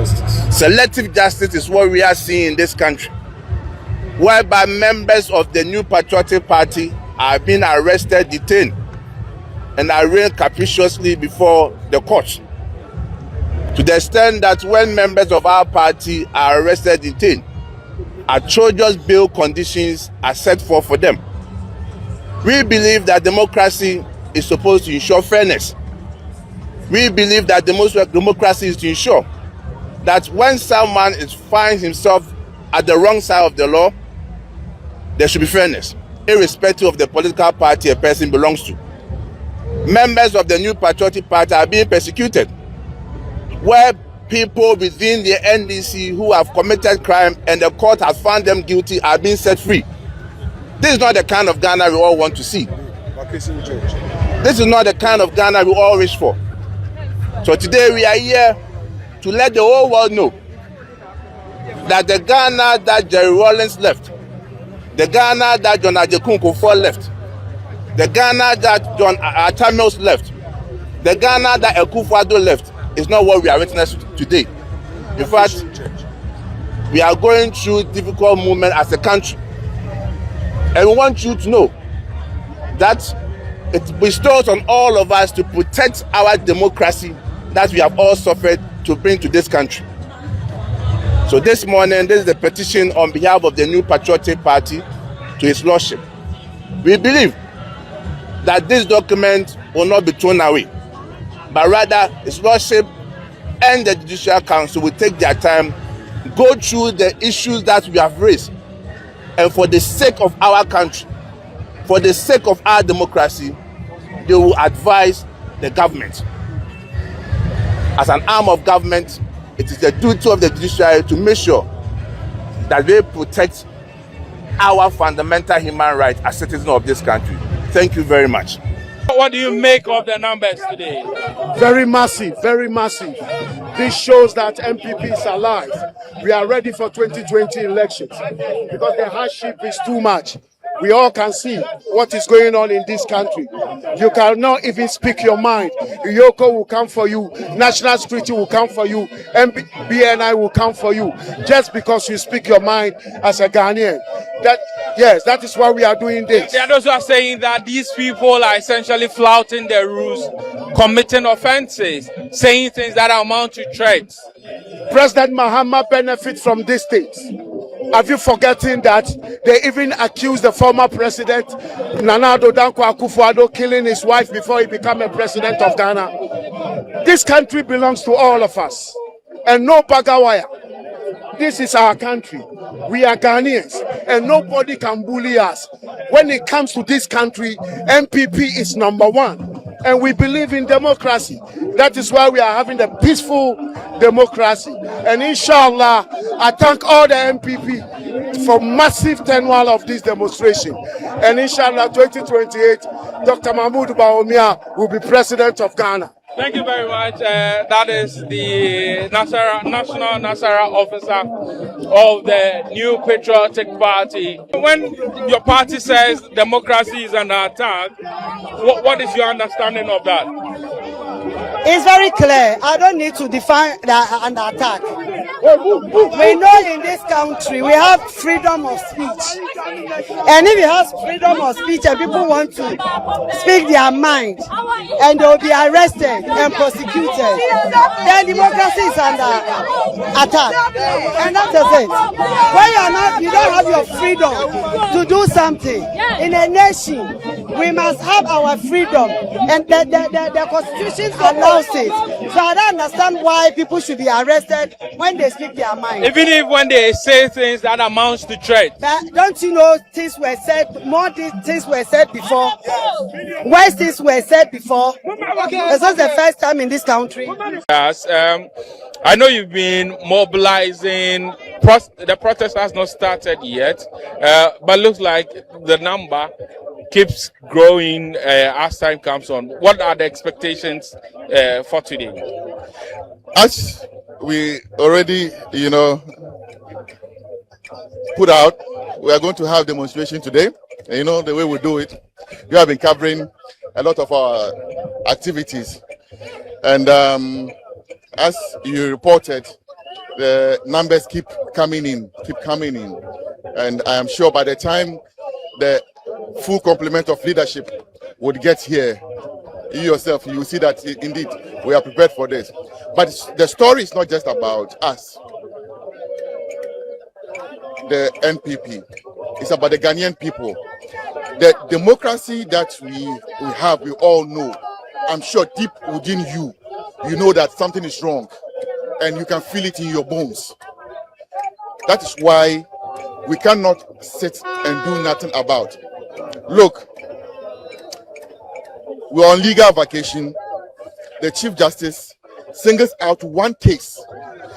justice. Selective justice is what we are seeing in this country, whereby members of the New Patriotic Party are being arrested, detained, and arraigned capriciously before the courts. To the extent that when members of our party are arrested, detained, atrocious bail conditions are set forth for them. We believe that democracy is supposed to ensure fairness. We believe that democracy is to ensure that when someone finds himself at the wrong side of the law, there should be fairness, irrespective of the political party a person belongs to. Members of the New Patriotic Party are being persecuted, where people within the NDC who have committed crime and the court has found them guilty are being set free. This is not the kind of Ghana we all want to see. This is not the kind of Ghana we all wish for. So today we are here to let the whole world know that the Ghana that Jerry Rawlings left, the Ghana that John Ajekun Kufuor left, the Ghana that John Atamios left, the Ghana that Akufo-Addo left is not what we are witnessing today. In fact, we are going through difficult moment as a country. And we want you to know that it bestows on all of us to protect our democracy that we have all suffered to bring to this country. So this morning, this is the petition on behalf of the New Patriotic Party to His Lordship. We believe that this document will not be thrown away, but rather His Lordship and the Judicial Council will take their time, go through the issues that we have raised, and for the sake of our country, for the sake of our democracy, they will advise the government. As an arm of government, it is the duty of the judiciary to make sure that they protect our fundamental human rights as citizens of this country. Thank you very much. What do you make of the numbers today? Very massive, very massive. This shows that MPP is alive. We are ready for 2020 elections because the hardship is too much. We all can see what is going on in this country. You cannot even speak your mind. Yoko will come for you. National security will come for you. BNI will come for you. Just because you speak your mind as a Ghanaian. That is why we are doing this. There are those who are saying that these people are essentially flouting the rules, committing offenses, saying things that amount to threats. President Mahama benefits from these things. Have you forgotten that they even accused the former president, Nana Addo Dankwa Akufo-Addo, killing his wife before he became a president of Ghana? This country belongs to all of us, and no bagawaya. This is our country. We are Ghanaians, and nobody can bully us. When it comes to this country, MPP is number one. And we believe in democracy. That is why we are having a peaceful democracy. And inshallah, I thank all the MPP for massive turnout of this demonstration. And inshallah, 2028, Dr. Mahmoud Bawumia will be president of Ghana. Thank you very much. That is the National Nasara officer of the New Patriotic Party. When your party says democracy is under attack, what is your understanding of that? It's very clear. I don't need to define that under attack. We know in this country we have freedom of speech. And if you have freedom of speech and people want to speak their mind and they will be arrested and prosecuted, then democracy is under attack. And that is it. When you don't have your freedom to do something in a nation, we must have our freedom, and the Constitution allows it. So I don't understand why people should be arrested when they speak their mind. Even if when they say things that amounts to threat. Don't you know things were said, more things were said before? Worse things were said before. It's not the first time in this country. Yes, I know you've been mobilizing. The protest has not started yet, but looks like the number keeps growing as time comes on. What are the expectations for today? As we already, put out, we are going to have demonstration today. And the way we do it, we have been covering a lot of our activities. And as you reported, the numbers keep coming in. And I am sure by the time the full complement of leadership would get here, you yourself, you will see that indeed we are prepared for this. But the story is not just about us, the NPP. It's about the Ghanaian people. The democracy that we have, we all know. I'm sure deep within you, you know that something is wrong, and you can feel it in your bones. That is why we cannot sit and do nothing about. Look, we're on legal vacation. The Chief Justice singles out one case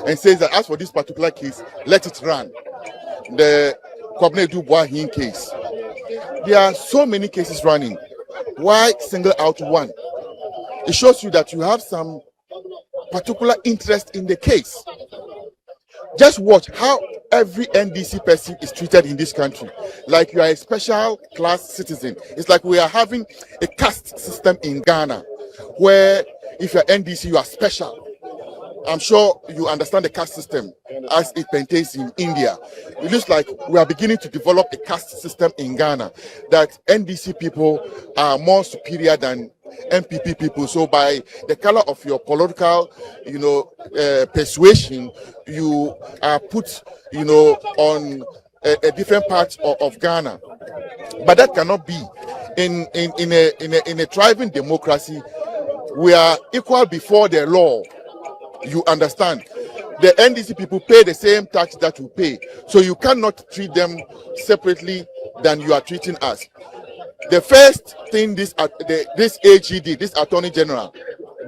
and says that as for this particular case, let it run. The Kwabena Dubois case. There are so many cases running. Why single out one? It shows you that you have some particular interest in the case. Just watch how every NDC person is treated in this country. Like you are a special class citizen. It's like we are having a caste system in Ghana, where if you're NDC, you are special. I'm sure you understand the caste system as it maintains in India. It looks like we are beginning to develop a caste system in Ghana, that NDC people are more superior than MPP people. So by the color of your political, persuasion, you are put, on a different part of Ghana. But that cannot be. In a thriving democracy, we are equal before the law. You understand? The NDC people pay the same tax that you pay, so you cannot treat them separately than you are treating us. The first thing this AG did, this Attorney General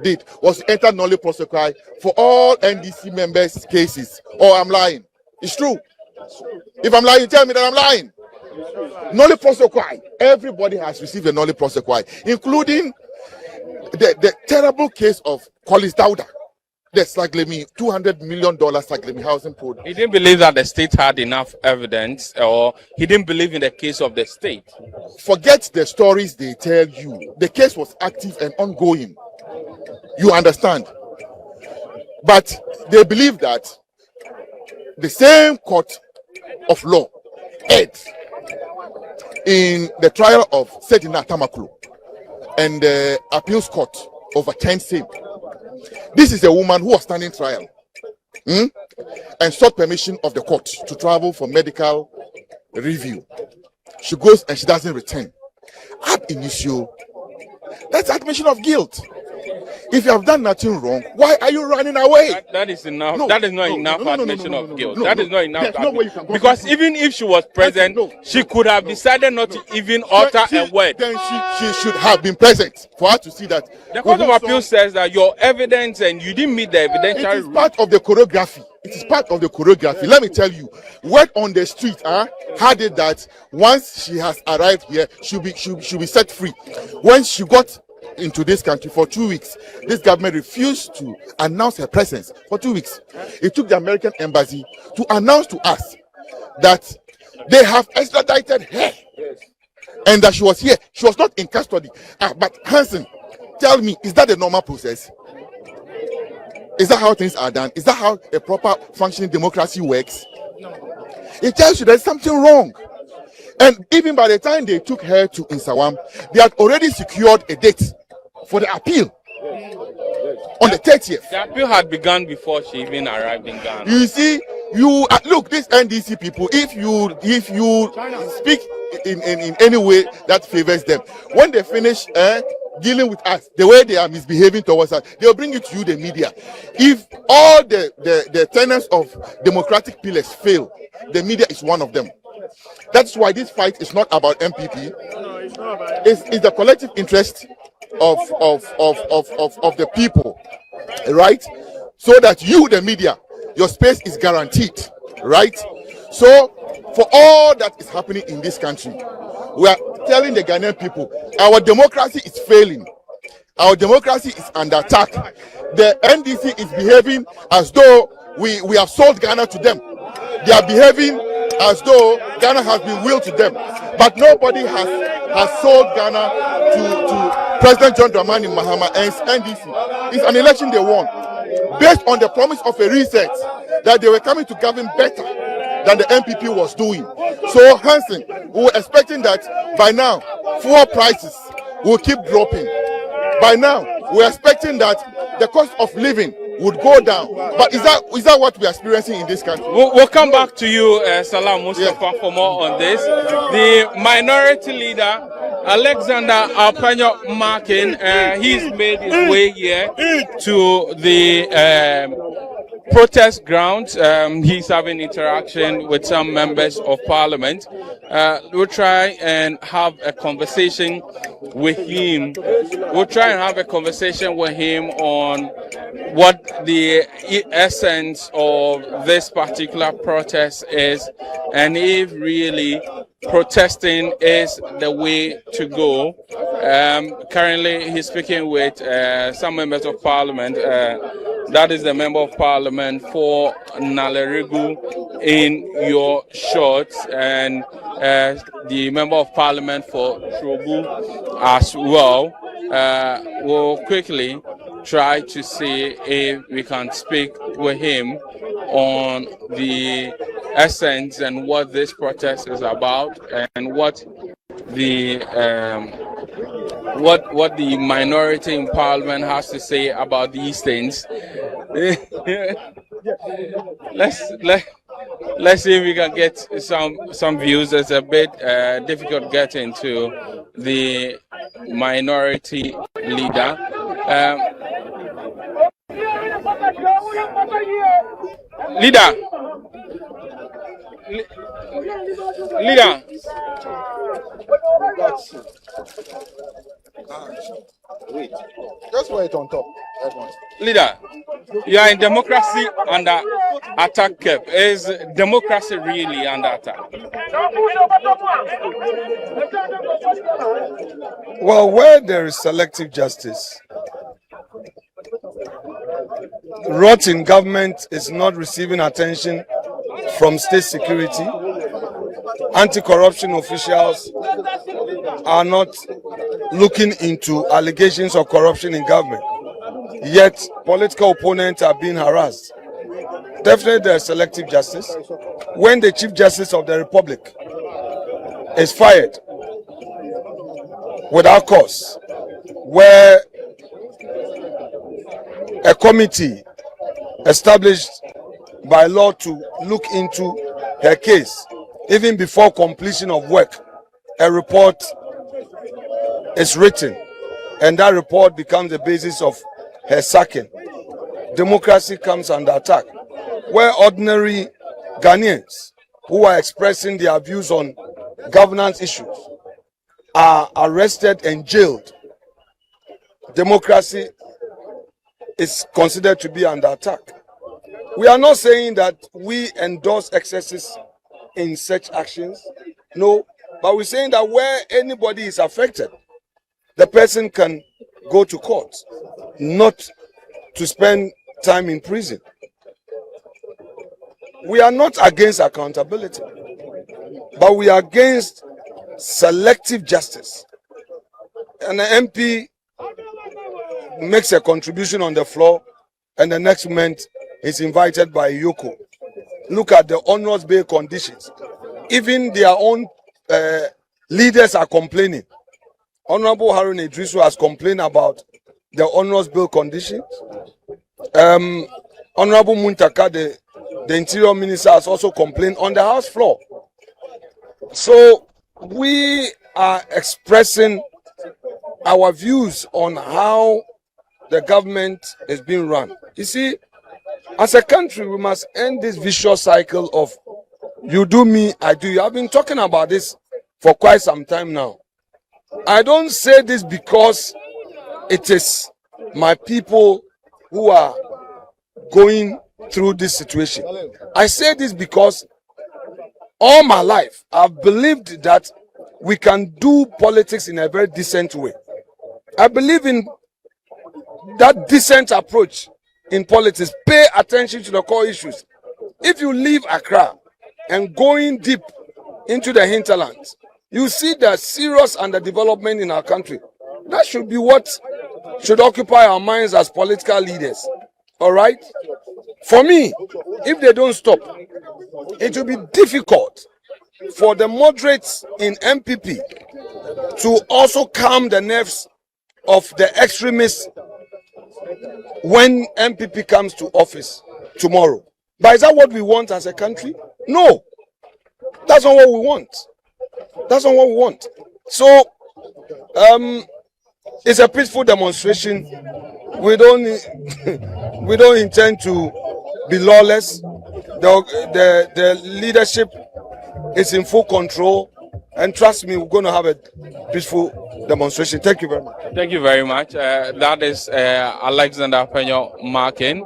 did, was enter nolle prosequi for all NDC members' cases. Oh, I'm lying. It's true. If I'm lying, tell me that I'm lying. Nolle prosequi. Everybody has received a nolle prosequi, including the terrible case of Collins Dauda. The Saglemi, $200 million Saglemi housing project. He didn't believe that the state had enough evidence, or he didn't believe in the case of the state. Forget the stories they tell you. The case was active and ongoing. You understand? But they believe that the same court of law erred in the trial of Sedina Tamakulu, and the appeals court overturned same. This is a woman who was standing trial and sought permission of the court to travel for medical review. She goes and she doesn't return. Ab initio, that's admission of guilt. If you have done nothing wrong, why are you running away? That is enough. No, that is not enough admission of guilt. That is not enough. Because even if she was present, she could have decided not to even utter a word. Then she should have been present for her to see that. The Court of Appeal says that your evidence and you didn't meet the evidential. It is part of the choreography. It is part of the choreography. Let me tell you, word on the street had it that once she has arrived here, she'll be set free. When she got into this country for 2 weeks, this government refused to announce her presence for 2 weeks. It took the American embassy to announce to us that they have extradited her and that she was here. She was not in custody. But Hansen, tell me, is that the normal process? Is that how things are done? Is that how a proper functioning democracy works? It tells you there's something wrong. And even by the time they took her to Insawam, they had already secured a date for the appeal on the 30th. The appeal had begun before she even arrived in Ghana. You see, look, these NDC people, if you speak in any way that favors them, when they finish dealing with us, the way they are misbehaving towards us, they'll bring it to you, the media. If all the tenets of democratic pillars fail, the media is one of them. That's why this fight is not about MPP. It's the collective interest of the people, right? So that you, the media, your space is guaranteed, right? So for all that is happening in this country, we are telling the Ghanaian people, our democracy is failing. Our democracy is under attack. The NDC is behaving as though we have sold Ghana to them. They are behaving as though Ghana has been willed to them. But nobody has sold Ghana to President John Dramani Mahama and NDC. It's an election they won based on the promise of a reset. that they were coming to govern better than the MPP was doing. So Hansen, we were expecting that by now, fuel prices will keep dropping. By now, we're expecting that the cost of living would go down. But is that what we're experiencing in this country? We'll come back to you, Salam Mustafa, for more on this. The minority leader, Alexander Alpanyo Markin, he's made his way here to the protest grounds. He's having interaction with some members of parliament. We'll try and have a conversation with him. We'll try and have a conversation with him on what the essence of this particular protest is, and if really protesting is the way to go. Currently, he's speaking with some members of parliament. That is the member of parliament for Naleregu in your shorts, and the member of parliament for Trobu as well. We'll quickly try to see if we can speak with him on the essence and what this protest is about, and what the minority in parliament has to say about these things. Let's see if we can get some views. It's a bit difficult getting to the minority leader. Leader. Wait. Just wait on top. Leader, you are in democracy under attack. Cap. Is democracy really under attack? Well, where there is selective justice, rot in government is not receiving attention from state security, anti-corruption officials are not looking into allegations of corruption in government, yet political opponents are being harassed. Definitely there is selective justice. When the Chief Justice of the Republic is fired without cause, where a committee established by law to look into her case, even before completion of work, a report is written, and that report becomes the basis of her sacking. Democracy comes under attack. Where ordinary Ghanaians who are expressing their views on governance issues are arrested and jailed, democracy is considered to be under attack. We are not saying that we endorse excesses in such actions, no, but we're saying that where anybody is affected, the person can go to court, not to spend time in prison. We are not against accountability, but we are against selective justice. An MP makes a contribution on the floor, and the next moment is invited by Yoko. Look at the onerous bail conditions. Even their own leaders are complaining. Honorable Harun Idrisu has complained about the onerous bail conditions. Honorable Muntaka, the Interior Minister, has also complained on the House floor. So we are expressing our views on how the government is being run. You see, as a country, we must end this vicious cycle of you do me, I do you. I've been talking about this for quite some time now. I don't say this because it is my people who are going through this situation. I say this because all my life I've believed that we can do politics in a very decent way. I believe in that decent approach in politics. Pay attention to the core issues. If you leave Accra and going deep into the hinterlands, you see the serious underdevelopment in our country. That should be what should occupy our minds as political leaders. All right? For me, if they don't stop, it will be difficult for the moderates in MPP to also calm the nerves of the extremists when MPP comes to office tomorrow. But is that what we want as a country? No, that's not what we want. That's not what we want. So, it's a peaceful demonstration. We don't we don't intend to be lawless. The leadership is in full control, and trust me, we're going to have a peaceful demonstration. Thank you very much. Thank you very much. That is Alexander Penyo Markin.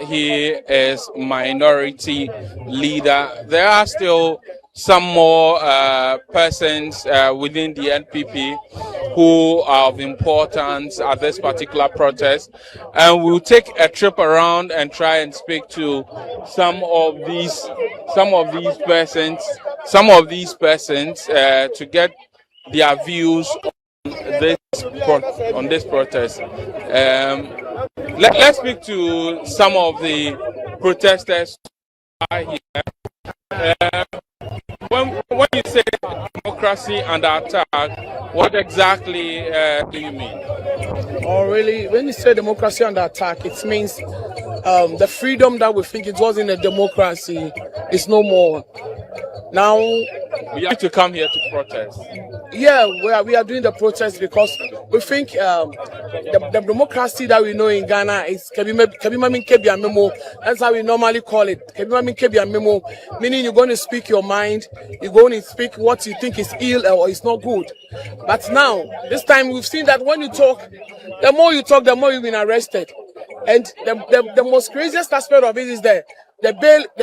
He is minority leader. There are still some more persons within the NPP who are of importance at this particular protest, and we'll take a trip around and try and speak to some of these persons to get their views on this protest. Let's speak to some of the protesters who are here. When you say democracy under attack, what exactly do you mean? Oh, really? When you say democracy under attack, it means the freedom that we think it was in a democracy is no more. Now, we have to come here to protest. Yeah, we are doing the protest because we think the democracy that we know in Ghana is Kebimamin Kebia Memo. That's how we normally call it. Kebimamin Kebia Memo, meaning you're going to speak your mind, you're going to speak what you think is ill or is not good. But now, this time we've seen that when you talk, the more you talk, the more you've been arrested. And the most craziest aspect of it is that the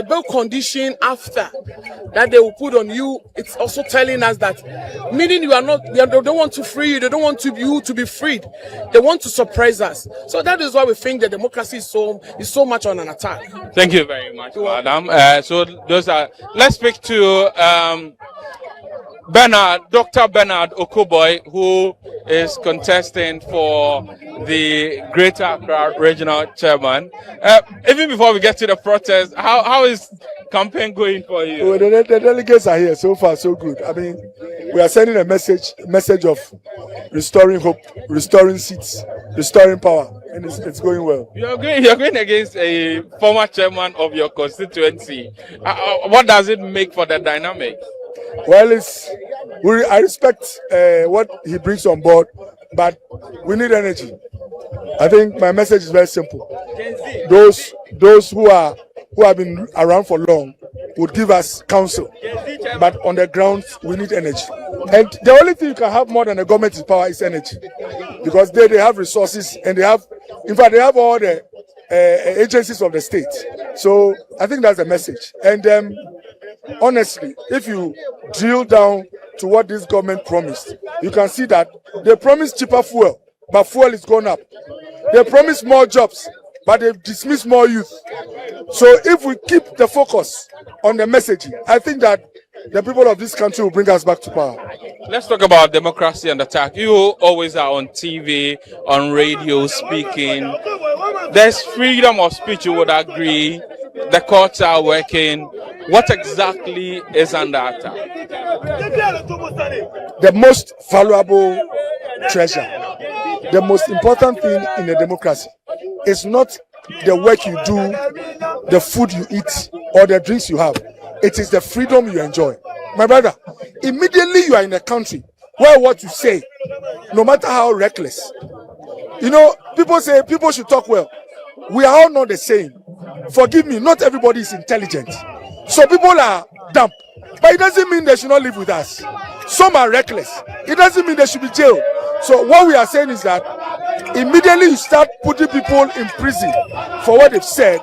bail condition after that they will put on you, it's also telling us that, meaning they don't want to free you, they don't want you to be freed, they want to suppress us. So that is why we think that democracy is so much on an attack. Thank you very much, madam. Let's speak to Dr. Bernard Okoboy, who is contesting for the Greater Accra Regional Chairman. Even before we get to the protest, how is campaign going for you? Well, the delegates are here. So far, so good. I mean, we are sending a message of restoring hope, restoring seats, restoring power, and it's going well. You're going against a former chairman of your constituency. What does it make for the dynamic? Well, I respect what he brings on board, but we need energy. I think my message is very simple. Those who have been around for long would give us counsel, but on the ground we need energy. And the only thing you can have more than a government is power is energy, because they have resources and they have all the agencies of the state. So I think that's the message. And honestly, if you drill down to what this government promised, you can see that they promised cheaper fuel, but fuel is gone up. They promised more jobs, but they've dismissed more youth. So if we keep the focus on the messaging, I think that the people of this country will bring us back to power. Let's talk about democracy and attack. You always are on TV, on radio, speaking. There's freedom of speech, you would agree. The courts are working. What exactly is under attack? The most valuable treasure, the most important thing in a democracy is not the work you do, the food you eat, or the drinks you have. It is the freedom you enjoy. My brother, immediately you are in a country where what you say, no matter how reckless, people say people should talk well. We are all not the same. Forgive me, not everybody is intelligent. So people are dumb, but it doesn't mean they should not live with us. Some are reckless. It doesn't mean they should be jailed. So what we are saying is that immediately you start putting people in prison for what they've said,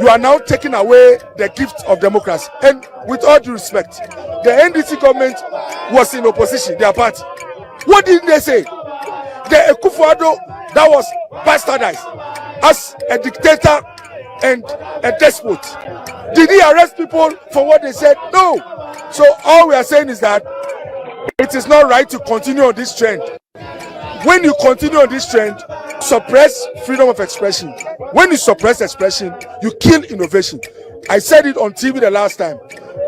you are now taking away the gift of democracy. And with all due respect, the NDC government was in opposition, their party. What did they say? The Akufo-Addo that was bastardized as a dictator and a despot. Did he arrest people for what they said? No. So all we are saying is that it is not right to continue on this trend. When you continue on this trend, suppress freedom of expression. When you suppress expression, you kill innovation. I said it on TV the last time.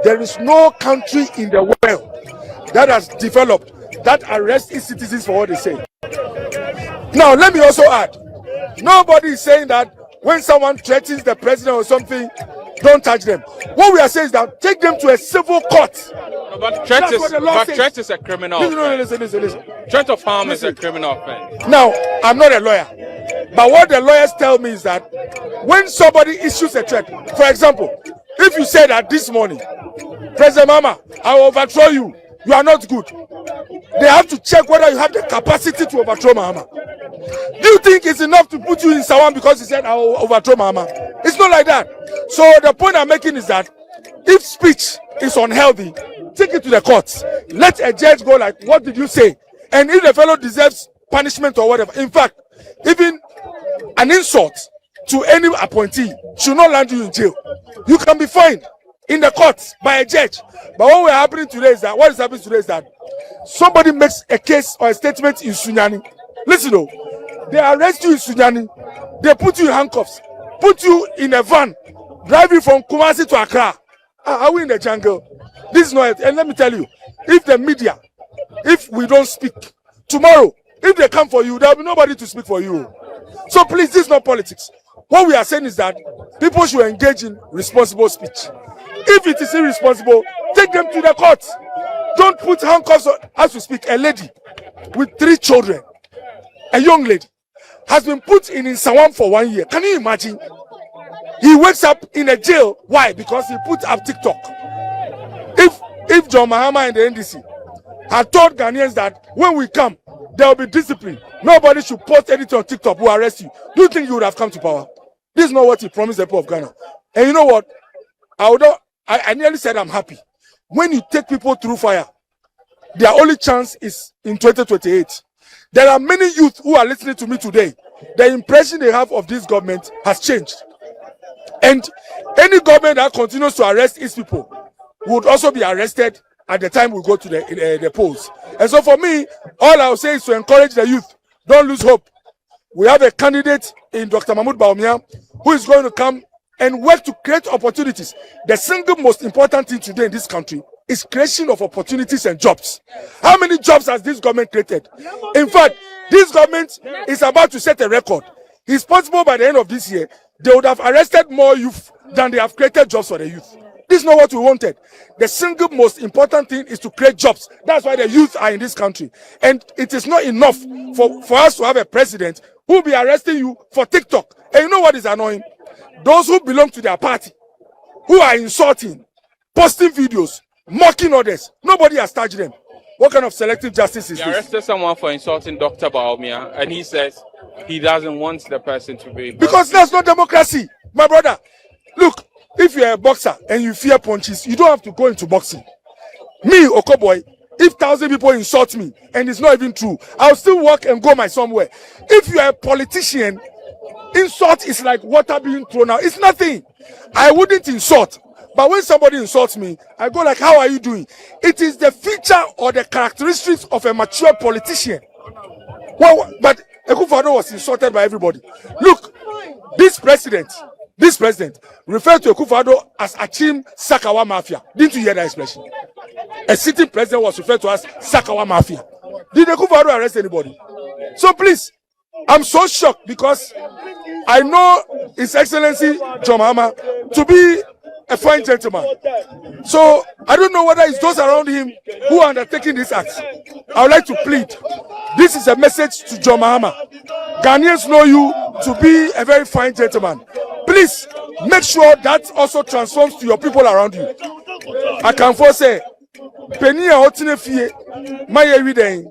There is no country in the world that has developed that arrests its citizens for what they say. Now, let me also add, nobody is saying that when someone threatens the president or something, don't touch them. What we are saying is that take them to a civil court. No, but threat is a criminal offense. Listen. Threat of harm is a criminal offense. Now, I'm not a lawyer, but what the lawyers tell me is that when somebody issues a threat, for example, if you say that this morning, President Mama, I will overthrow you, you are not good, they have to check whether you have the capacity to overthrow Mama. Do you think it's enough to put you in Sawan because he said I will overthrow Mama? It's not like that. So the point I'm making is that if speech is unhealthy, take it to the courts. Let a judge go like, what did you say? And if the fellow deserves punishment or whatever, in fact, even an insult to any appointee should not land you in jail. You can be fined in the courts by a judge. But what is happening today is that somebody makes a case or a statement in Sunyani. Listen, they arrest you in Sunyani, they put you in handcuffs, put you in a van, drive you from Kumasi to Accra. Are we in the jungle? This is not it. And let me tell you, if the media, if we don't speak, tomorrow, if they come for you, there will be nobody to speak for you. So please, this is not politics. What we are saying is that people should engage in responsible speech. If it is irresponsible, take them to the court. Don't put handcuffs on. As we speak, a lady with 3 children, a young lady, has been put in Sawam for 1 year. Can you imagine? He wakes up in a jail. Why? Because he put up TikTok. If John Mahama and the NDC had told Ghanaians that when we come, there will be discipline, nobody should post anything on TikTok, who arrest you, do you think you would have come to power? This is not what he promised the people of Ghana. And you know what? I nearly said I'm happy. When you take people through fire, their only chance is in 2028. There are many youth who are listening to me today. The impression they have of this government has changed. And any government that continues to arrest its people would also be arrested at the time we go to the polls. And so for me, all I will say is to encourage the youth, don't lose hope. We have a candidate in Dr. Mahmoud Bawumia who is going to come and work to create opportunities. The single most important thing today in this country is creation of opportunities and jobs. How many jobs has this government created? In fact, this government is about to set a record. It's possible by the end of this year, they would have arrested more youth than they have created jobs for the youth. This is not what we wanted. The single most important thing is to create jobs. That's why the youth are in this country. And it is not enough for us to have a president who will be arresting you for TikTok. And you know what is annoying? Those who belong to their party, who are insulting, posting videos, mocking others, nobody has touched them. What kind of selective justice is this? They arrested someone for insulting Dr. Bawumia, and he says he doesn't want the person to be. Because that's not democracy, my brother. Look, if you're a boxer and you fear punches, you don't have to go into boxing. Me, Okoboy, if 1,000 people insult me and it's not even true, I'll still walk and go my somewhere. If you're a politician, insult is like water being thrown out. It's nothing. I wouldn't insult. But when somebody insults me, I go like, how are you doing? It is the feature or the characteristics of a mature politician. Well, but Akufo-Addo was insulted by everybody. Look, this president referred to Akufo-Addo as Achim Sakawa Mafia. Didn't you hear that expression? A sitting president was referred to as Sakawa Mafia. Did Akufo-Addo arrest anybody? So please, I'm so shocked because I know His Excellency John Mahama to be a fine gentleman. So I don't know whether it's those around him who are undertaking this act. I would like to plead. This is a message to John Mahama. Ghanaians know you to be a very fine gentleman. Please make sure that also transforms to your people around you. I can foresay penny a hotine fie my everyday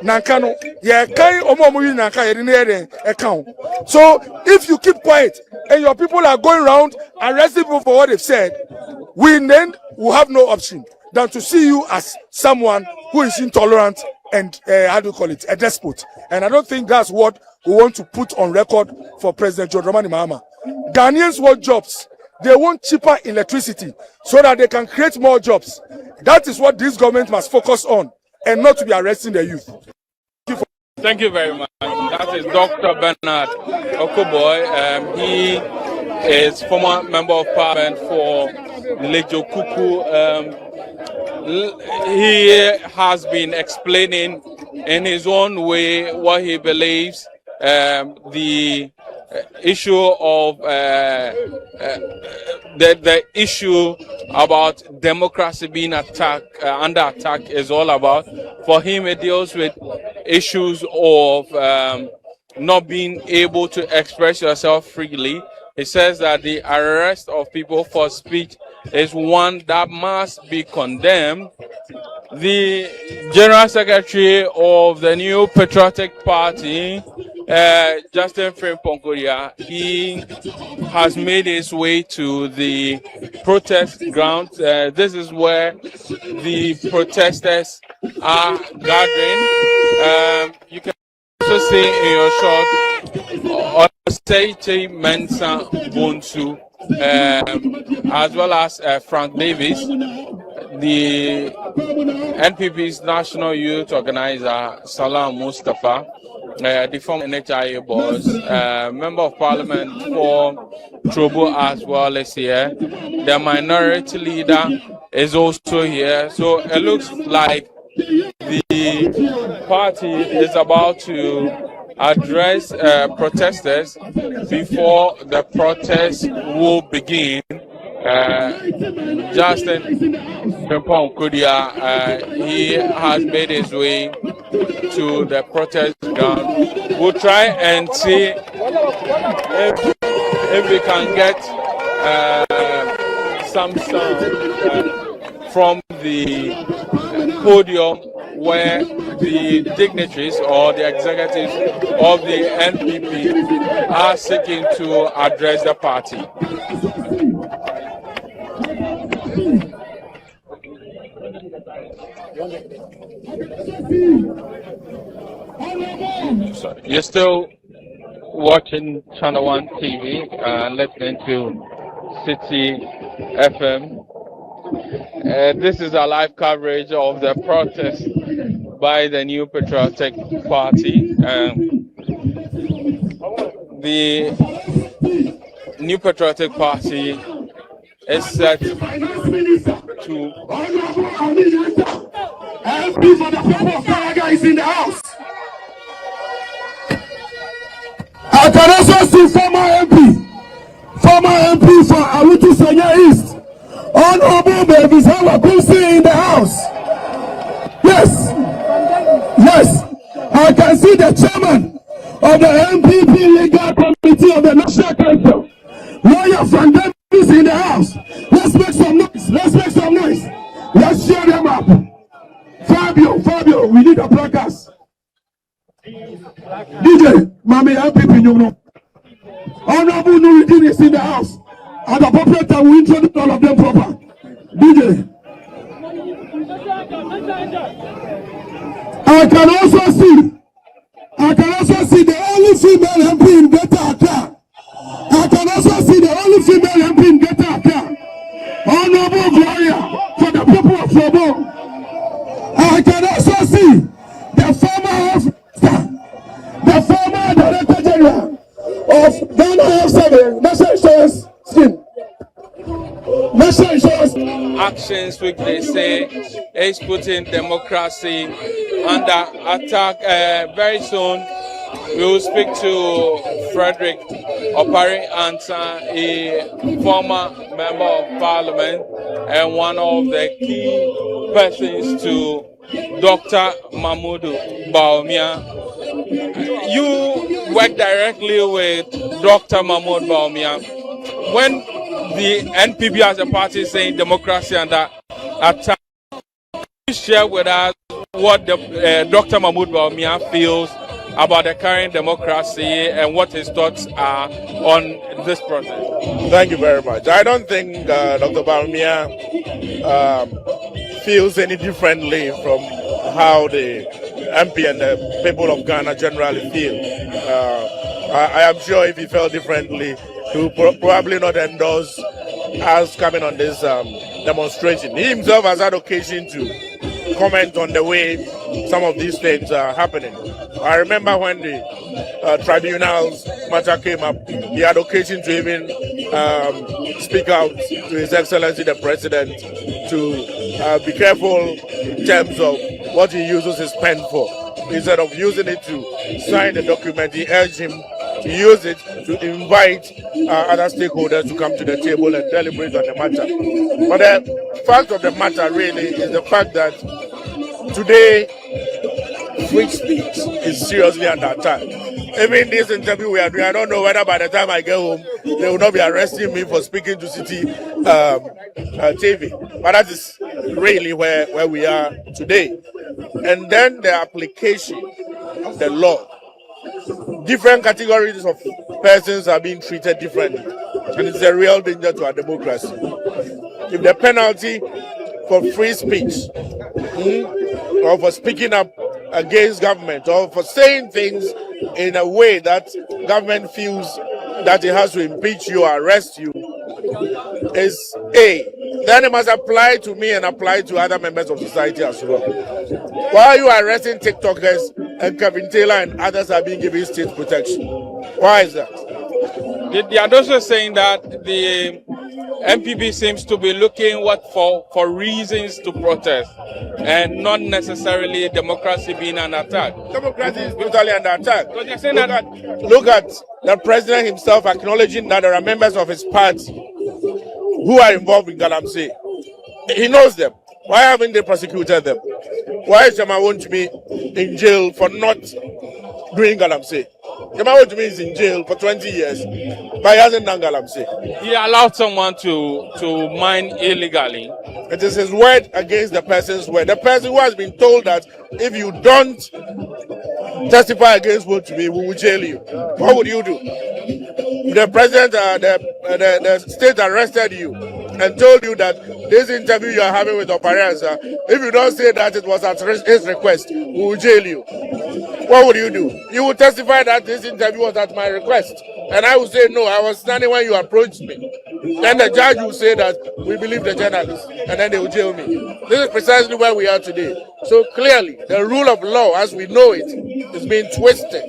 nankano ye kai omomuyi nanka ye account. So if you keep quiet and your people are going around arresting people for what they've said, we then will have no option than to see you as someone who is intolerant and how do you call it, a despot. And I don't think that's what we want to put on record for President John Dramani Mahama. Ghanaians want jobs. They want cheaper electricity so that they can create more jobs. That is what this government must focus on and not to be arresting the youth. Thank you very much. That is Dr. Bernard Okoboy. He is former member of parliament for Lejo Kuku. He has been explaining in his own way what he believes the issue of the issue about democracy being under attack is all about. For him, it deals with issues of not being able to express yourself freely. He says that the arrest of people for speech is one that must be condemned. The General Secretary of the New Patriotic Party, Justin Frimpong, he has made his way to the protest ground. This is where the protesters are gathering. You can also see in your shot Osei Mensa Bonsu, as well as Frank Davis, the NPP's National Youth Organizer Salam Mustafa, the former NHIA boss, Member of Parliament for Trobo as well is here. The minority leader is also here. So it looks like the party is about to address protesters before the protest will begin. Justin Frimpong, he has made his way to the protest ground. We'll try and see if we can get some sound from the podium where the dignitaries or the executives of the NPP are seeking to address the party. You're still watching Channel 1 TV and listening to City FM. This is a live coverage of the protest by the New Patriotic Party. The New Patriotic Party is set to MP for the people of Galaga is in the house. I can also see former MP for Awutu Sanya East, Honorable Babies Hawakusi in the house. Yes, I can see the chairman of the MPP Legal Committee of the National Council, Lawyer Frank Davis in the house. Let's make some noise. Let's share them up. Fabio, we need a placards. DJ, Mami MPP, you know. Honorable Nuruddin is in the house. At the appropriate time, we introduce all of them proper. DJ. I can also see the only female MP in Greater Accra. Honorable Gloria for the people of Trobo. I can also see the former Director General of Ghana Health Service, National Insurance Scheme. Actions which they say is putting democracy under attack. Very soon we will speak to Frederick Opari Ansa, a former member of parliament and one of the key persons to Dr. Mahmoud Bawumia. You work directly with Dr. Mahmoud Bawumia. When the NPP as a party is saying democracy under attack, please share with us what Dr. Mahmoud Bawumia feels about the current democracy and what his thoughts are on this process. Thank you very much. I don't think Dr. Bawumia feels any differently from how the MP and the people of Ghana generally feel. I am sure if he felt differently, he would probably not endorse us coming on this demonstration. He himself has had occasion to comment on the way some of these things are happening. I remember when the tribunals matter came up, he had occasion to even speak out to His Excellency the President to be careful in terms of what he uses his pen for. Instead of using it to sign the document, he urged him to use it to invite other stakeholders to come to the table and deliberate on the matter. But the fact of the matter really is the fact that today free speech is seriously under attack. Even this interview we are doing, I don't know whether by the time I get home they will not be arresting me for speaking to City TV. But that is really where we are today. And then the application of the law. Different categories of persons are being treated differently, and it's a real danger to our democracy. If the penalty for free speech or for speaking up against government or for saying things in a way that government feels that it has to impeach you or arrest you is A, then it must apply to me and apply to other members of society as well. Why are you arresting TikTokers and Kevin Taylor and others are being given state protection? Why is that? They are also saying that the MPP seems to be looking for reasons to protest and not necessarily democracy being under attack. Democracy is totally under attack. So they're saying that Look at the president himself acknowledging that there are members of his party who are involved in Galamsey. He knows them. Why haven't they prosecuted them? Why is Jama want to be in jail for not doing Galamsey? Jama want to be is in jail for 20 years, but he hasn't done Galamsey. he allowed someone to mine illegally. It is his word against the person's word. The person who has been told that if you don't testify against what to me, we will jail you. What would you do? The president, the state arrested you and told you that this interview you are having with Oparenza, if you don't say that it was at his request, we will jail you. What would you do? You would testify that this interview was at my request. And I would say, no, I was standing when you approached me. Then the judge will say that we believe the journalist, and then they will jail me. This is precisely where we are today. So clearly, the rule of law as we know it is being twisted.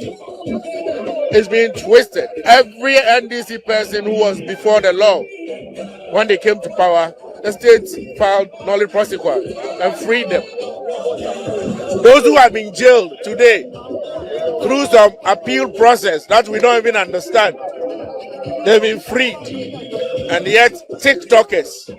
It's being twisted. Every NDC person who was before the law, when they came to power, the state filed nolli prosequa and freed them. Those who have been jailed today through some appeal process that we don't even understand, they've been freed. And yet TikTokers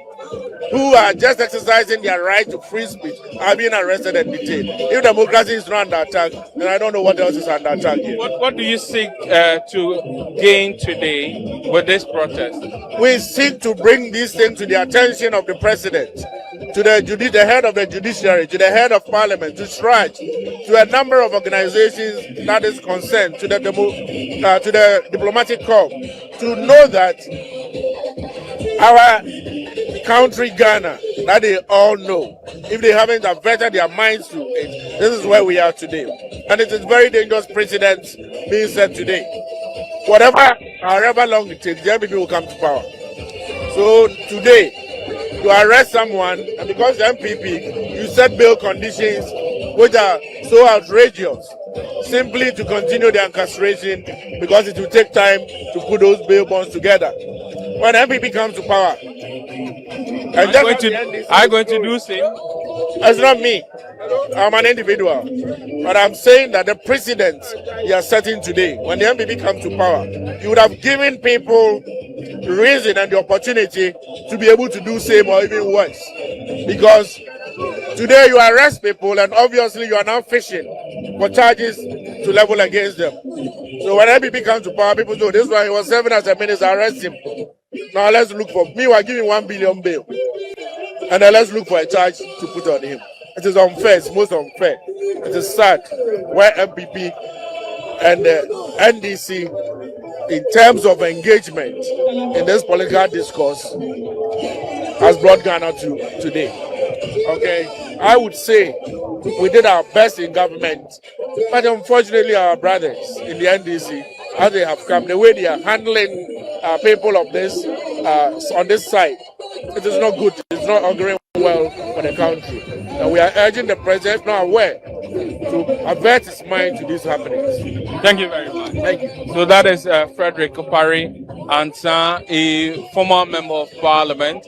who are just exercising their right to free speech are being arrested and detained. If democracy is not under attack, then I don't know what else is under attack here. What do you seek to gain today with this protest? We seek to bring these things to the attention of the president, to the head of the judiciary, to the head of parliament, to SRAJ, to a number of organizations that is concerned, to the diplomatic corps, to know that our country Ghana, that they all know, if they haven't averted their minds to it, this is where we are today. And it is very dangerous precedent being set today. However long it takes, the MPP will come to power. So today, to arrest someone, and because the MPP, you set bail conditions which are so outrageous, simply to continue the incarceration, because it will take time to put those bail bonds together. When MPP comes to power, Are you going to do same? It's not me. I'm an individual. But I'm saying that the precedent you are setting today, when the MPP comes to power, you would have given people reason and the opportunity to be able to do same or even worse. Because today you arrest people and obviously you are now fishing for charges to level against them. So when MPP comes to power, people say, this one he was serving as a minister, arrest him. Now let's look for me. We're giving 1 billion bail, and then let's look for a charge to put on him. It is unfair. It's most unfair. It is sad where MPP and the NDC, in terms of engagement in this political discourse, has brought Ghana to today. Okay, I would say we did our best in government, but unfortunately, our brothers in the NDC, as they have come, the way they are handling people of this on this side it is not good. It's not auguring well for the country. And we are urging the president, not aware, to avert his mind to these happenings. Thank you very much. Thank you. So that is Frederick Opari Ansa, a former member of parliament,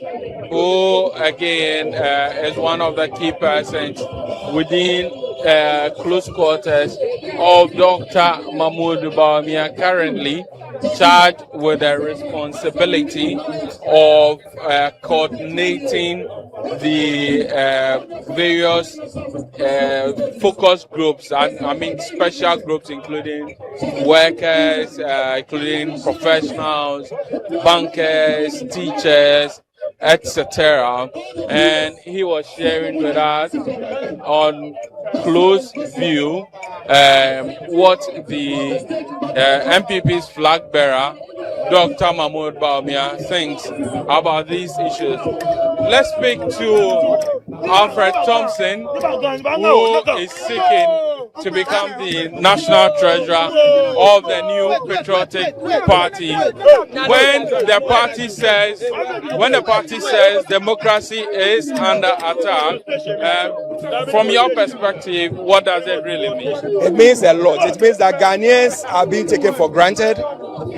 who again is one of the key persons within close quarters of Dr. Mahmoud Bawumia, currently charged with the responsibility of coordinating the various focus groups, I mean special groups, including workers, including professionals, bankers, teachers, etc. And he was sharing with us on close view what the MPP's flag bearer, Dr. Mahmoud Bawumia, thinks about these issues. Let's speak to Alfred Thompson, who is seeking to become the national treasurer of the new patriotic party. When the party says democracy is under attack, from your perspective, what does it really mean? It means a lot. It means that Ghanaians are being taken for granted.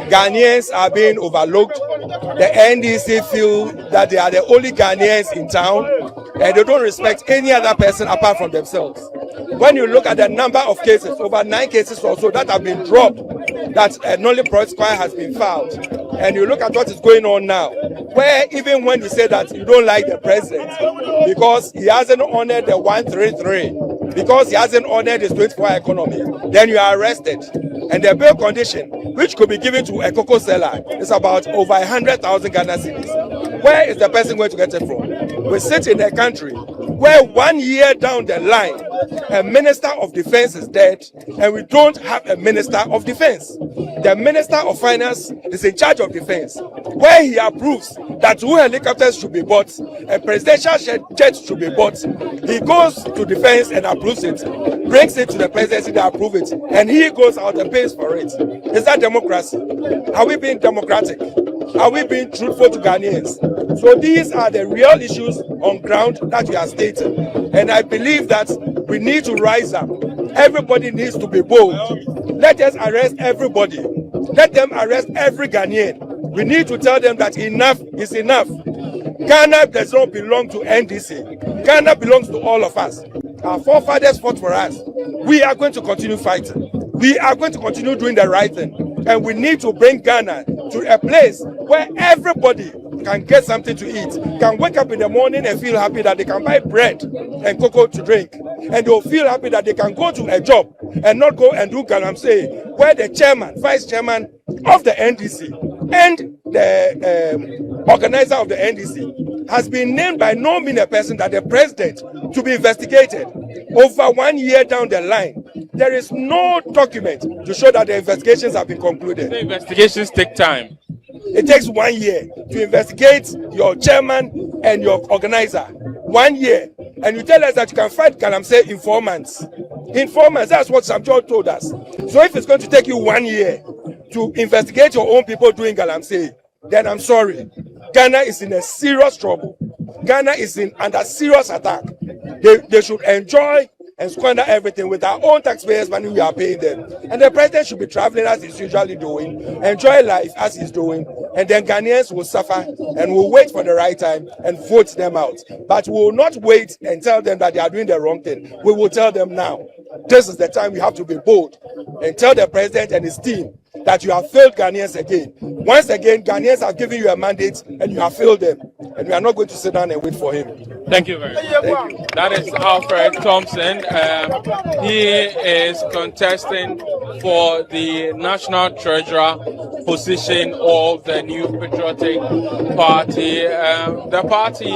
Ghanaians are being overlooked. The NDC feel that they are the only Ghanaians in town, and they don't respect any other person apart from themselves. When you look at the number of cases, over 9 cases or so that have been dropped, that a nullified square has been filed, and you look at what is going on now, where even when you say that you don't like the president because he hasn't honored the 133, because he hasn't honored his 24-hour economy, then you are arrested. And the bail condition, which could be given to a cocoa seller, is about over 100,000 Ghana cedis. Where is the person going to get it from? We sit in a country where 1 year down the line, a minister of defense is dead, and we don't have a minister of defense. The minister of finance is in charge of defense, where he approves that 2 helicopters should be bought, a presidential jet should be bought. He goes to defense and approves it, brings it to the presidency, they approve it, and he goes out and pays for it. Is that democracy? Are we being democratic? Are we being truthful to Ghanaians? So these are the real issues on ground that we are stating. And I believe that we need to rise up. Everybody needs to be bold. Let us arrest everybody. Let them arrest every Ghanaian. We need to tell them that enough is enough. Ghana does not belong to NDC. Ghana belongs to all of us. Our forefathers fought for us. We are going to continue fighting. We are going to continue doing the right thing. And we need to bring Ghana to a place where everybody can get something to eat, can wake up in the morning and feel happy that they can buy bread and cocoa to drink. And they'll feel happy that they can go to a job and not go and do galamsey, where the chairman, vice chairman of the NDC and the organizer of the NDC has been named by no mean a person that the president to be investigated. Over 1 year down the line, there is no document to show that the investigations have been concluded. The investigations take time. It takes 1 year to investigate your chairman and your organizer. 1 year. And you tell us that you can fight galamsey in 4 months. In 4 months, that's what Sam John told us. So if it's going to take you 1 year to investigate your own people doing galamsey, then I'm sorry. Ghana is in a serious trouble. Ghana is under serious attack. They should enjoy and squander everything with our own taxpayers' money we are paying them. And the president should be traveling as he's usually doing, enjoy life as he's doing, and then Ghanaians will suffer and will wait for the right time and vote them out. But we will not wait and tell them that they are doing the wrong thing. We will tell them now. This is the time we have to be bold and tell the president and his team that you have failed Ghanaians again. Once again, Ghanaians have given you a mandate and you have failed them. And we are not going to sit down and wait for him. Thank you very much. That is Alfred Thompson. He is contesting for the national treasurer position of the new patriotic party. The party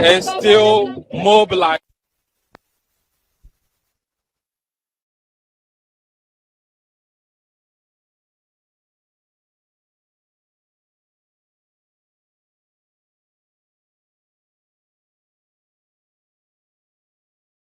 is still mobilized.